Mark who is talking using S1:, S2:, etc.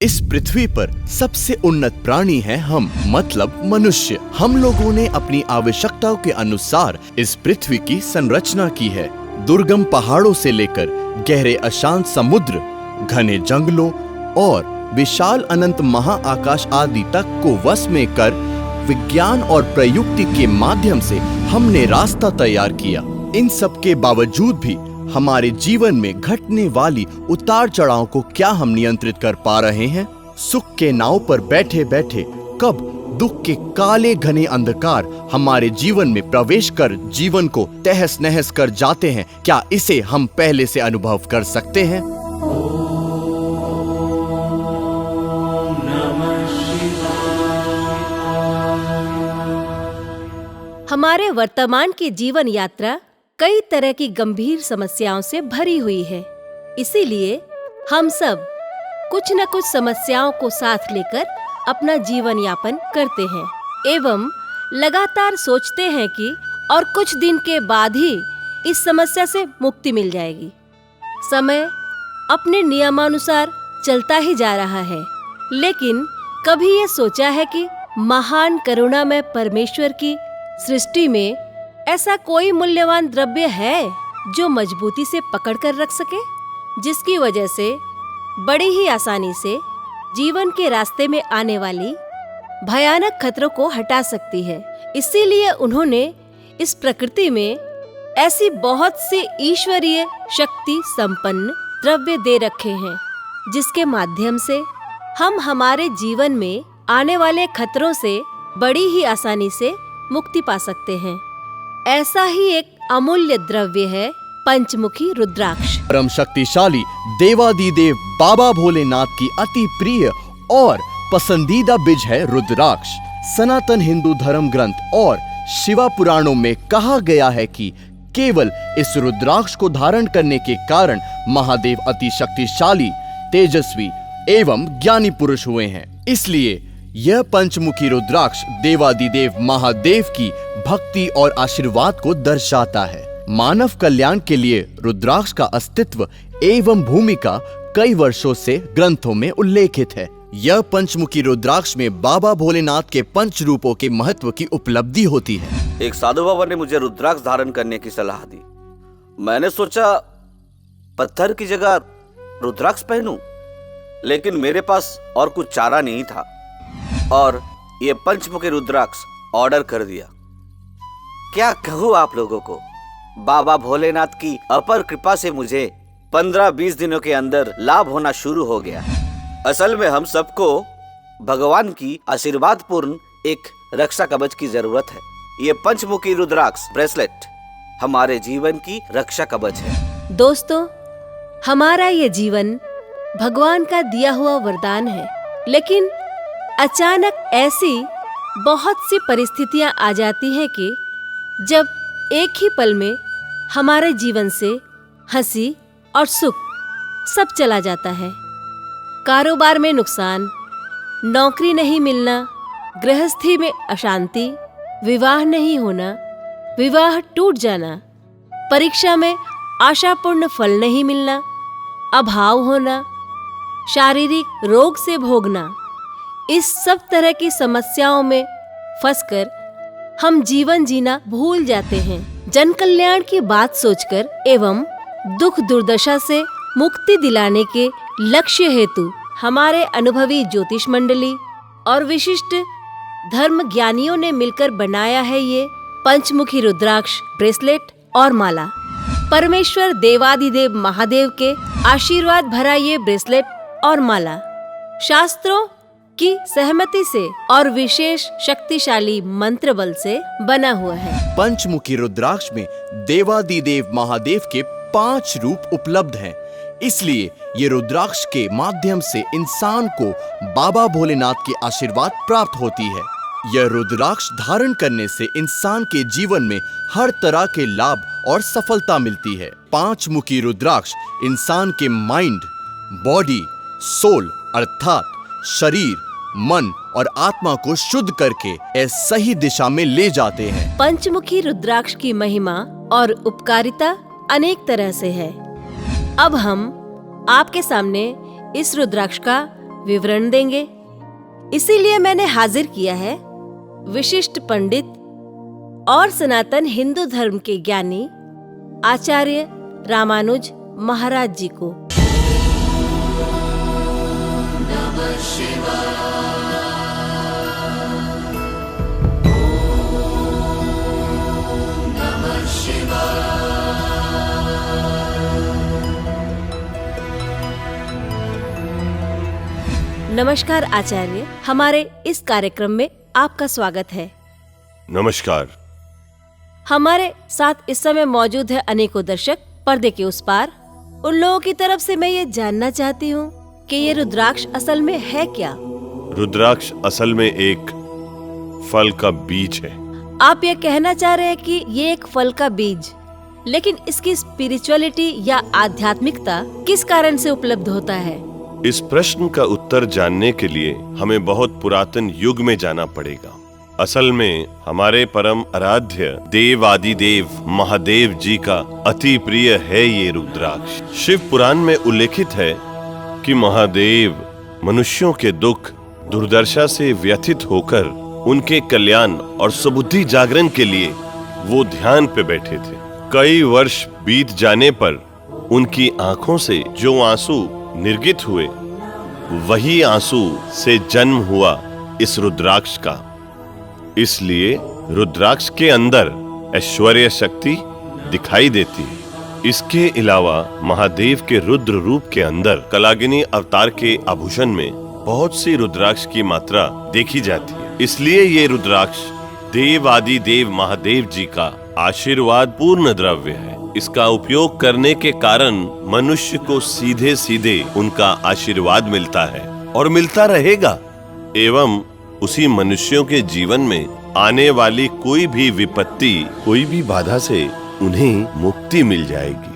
S1: इस पृथ्वी पर सबसे उन्नत प्राणी है हम, मतलब मनुष्य। हम लोगों ने अपनी आवश्यकताओं के अनुसार इस पृथ्वी की संरचना की है। दुर्गम पहाड़ों से लेकर गहरे अशांत समुद्र, घने जंगलों और विशाल अनंत महाआकाश आदि तक को वश में कर विज्ञान और प्रयुक्ति के माध्यम से हमने रास्ता तैयार किया। इन सब के बावजूद भी हमारे जीवन में घटने वाली उतार चढ़ाव को क्या हम नियंत्रित कर पा रहे हैं? सुख के नाव पर बैठे बैठे कब दुख के काले घने अंधकार हमारे जीवन में प्रवेश कर जीवन को तहस नहस कर जाते हैं, क्या इसे हम पहले से अनुभव कर सकते हैं?
S2: हमारे वर्तमान की जीवन यात्रा कई तरह की गंभीर समस्याओं से भरी हुई है। इसीलिए हम सब कुछ न कुछ समस्याओं को साथ लेकर अपना जीवन यापन करते हैं एवं लगातार सोचते हैं कि और कुछ दिन के बाद ही इस समस्या से मुक्ति मिल जाएगी। समय अपने नियमानुसार चलता ही जा रहा है, लेकिन कभी ये सोचा है कि महान करुणामय परमेश्वर की सृष्टि में ऐसा कोई मूल्यवान द्रव्य है जो मजबूती से पकड़ कर रख सके, जिसकी वजह से बड़ी ही आसानी से जीवन के रास्ते में आने वाली भयानक खतरों को हटा सकती है। इसीलिए उन्होंने इस प्रकृति में ऐसी बहुत सी ईश्वरीय शक्ति संपन्न द्रव्य दे रखे हैं, जिसके माध्यम से हम हमारे जीवन में आने वाले खतरों से बड़ी ही आसानी से मुक्ति पा सकते हैं। ऐसा ही एक अमूल्य द्रव्य है पंचमुखी रुद्राक्ष।
S1: परम शक्तिशाली देवादिदेव बाबा भोलेनाथ की अति प्रिय और पसंदीदा बीज है रुद्राक्ष। सनातन हिंदू धर्म ग्रंथ और शिवा पुराणों में कहा गया है कि केवल इस रुद्राक्ष को धारण करने के कारण महादेव अति शक्तिशाली, तेजस्वी एवं ज्ञानी पुरुष हुए हैं। इसलिए यह पंचमुखी रुद्राक्ष देवादिदेव महादेव की भक्ति और आशीर्वाद को दर्शाता है। मानव कल्याण के लिए रुद्राक्ष का अस्तित्व एवं भूमिका कई वर्षों से ग्रंथों में उल्लेखित है। यह पंचमुखी रुद्राक्ष में बाबा भोलेनाथ के पंच रूपों के महत्व की उपलब्धि होती है।
S3: एक साधु बाबा ने मुझे रुद्राक्ष धारण करने की सलाह दी। मैंने सोचा पत्थर की जगह रुद्राक्ष पहनूं, लेकिन मेरे पास और कुछ चारा नहीं था और ये पंचमुखी रुद्राक्ष ऑर्डर कर दिया। क्या कहूँ आप लोगों को, बाबा भोलेनाथ की अपर कृपा से मुझे 15-20 दिनों के अंदर लाभ होना शुरू हो गया। असल में हम सबको भगवान की आशीर्वाद पूर्ण एक रक्षा कवच की जरूरत है। ये पंचमुखी रुद्राक्ष ब्रेसलेट हमारे जीवन की रक्षा कवच है।
S2: दोस्तों, हमारा ये जीवन भगवान का दिया हुआ वरदान है, लेकिन अचानक ऐसी बहुत सी परिस्थितियां आ जाती हैं कि जब एक ही पल में हमारे जीवन से हंसी और सुख सब चला जाता है। कारोबार में नुकसान, नौकरी नहीं मिलना, गृहस्थी में अशांति, विवाह नहीं होना, विवाह टूट जाना, परीक्षा में आशापूर्ण फल नहीं मिलना, अभाव होना, शारीरिक रोग से भोगना, इस सब तरह की समस्याओं में फंसकर हम जीवन जीना भूल जाते हैं। जन कल्याण की बात सोचकर एवं दुख दुर्दशा से मुक्ति दिलाने के लक्ष्य हेतु हमारे अनुभवी ज्योतिष मंडली और विशिष्ट धर्म ज्ञानियों ने मिलकर बनाया है ये पंचमुखी रुद्राक्ष ब्रेसलेट और माला। परमेश्वर देवादिदेव महादेव के आशीर्वाद भरा ये ब्रेसलेट और माला शास्त्रों की सहमति से और विशेष शक्तिशाली मंत्र बल से बना हुआ है।
S1: पंचमुखी रुद्राक्ष में देवादिदेव महादेव के 5 रूप उपलब्ध हैं। इसलिए ये रुद्राक्ष के माध्यम से इंसान को बाबा भोलेनाथ के आशीर्वाद प्राप्त होती है। यह रुद्राक्ष धारण करने से इंसान के जीवन में हर तरह के लाभ और सफलता मिलती है। पंचमुखी रुद्राक्ष इंसान के माइंड, बॉडी, सोल अर्थात शरीर, मन और आत्मा को शुद्ध करके सही दिशा में ले जाते हैं।
S2: पंचमुखी रुद्राक्ष की महिमा और उपकारिता अनेक तरह से है। अब हम आपके सामने इस रुद्राक्ष का विवरण देंगे। इसीलिए मैंने हाजिर किया है विशिष्ट पंडित और सनातन हिंदू धर्म के ज्ञानी आचार्य रामानुज महाराज जी को। नमस्कार आचार्य, हमारे इस कार्यक्रम में आपका स्वागत है।
S4: नमस्कार।
S2: हमारे साथ इस समय मौजूद है अनेकों दर्शक पर्दे के उस पार। उन लोगों की तरफ से मैं ये जानना चाहती हूँ कि ये रुद्राक्ष असल में है क्या?
S4: रुद्राक्ष असल में एक फल का बीज है।
S2: आप ये कहना चाह रहे हैं कि ये एक फल का बीज, लेकिन इसकी स्पिरिचुअलिटी या आध्यात्मिकता किस कारण से उपलब्ध होता है?
S4: इस प्रश्न का उत्तर जानने के लिए हमें बहुत पुरातन युग में जाना पड़ेगा। असल में हमारे परम आराध्य देव आदिदेव महादेव जी का अति प्रिय है ये रुद्राक्ष। शिव पुराण में उल्लेखित है कि महादेव मनुष्यों के दुख दुर्दशा से व्यथित होकर उनके कल्याण और सुबुद्धि जागरण के लिए वो ध्यान पे बैठे थे। कई वर्ष बीत जाने पर उनकी आंखों से जो आंसू निर्गित हुए, वही आंसू से जन्म हुआ इस रुद्राक्ष का। इसलिए रुद्राक्ष के अंदर ऐश्वर्य शक्ति दिखाई देती है। इसके अलावा महादेव के रुद्र रूप के अंदर कलागिनी अवतार के आभूषण में बहुत सी रुद्राक्ष की मात्रा देखी जाती है। इसलिए ये रुद्राक्ष देव आदि देव महादेव जी का आशीर्वाद पूर्ण द्रव्य है। इसका उपयोग करने के कारण मनुष्य को सीधे सीधे उनका आशीर्वाद मिलता है और मिलता रहेगा, एवं उसी मनुष्यों के जीवन में आने वाली कोई भी विपत्ति, कोई भी बाधा से उन्हें मुक्ति मिल जाएगी।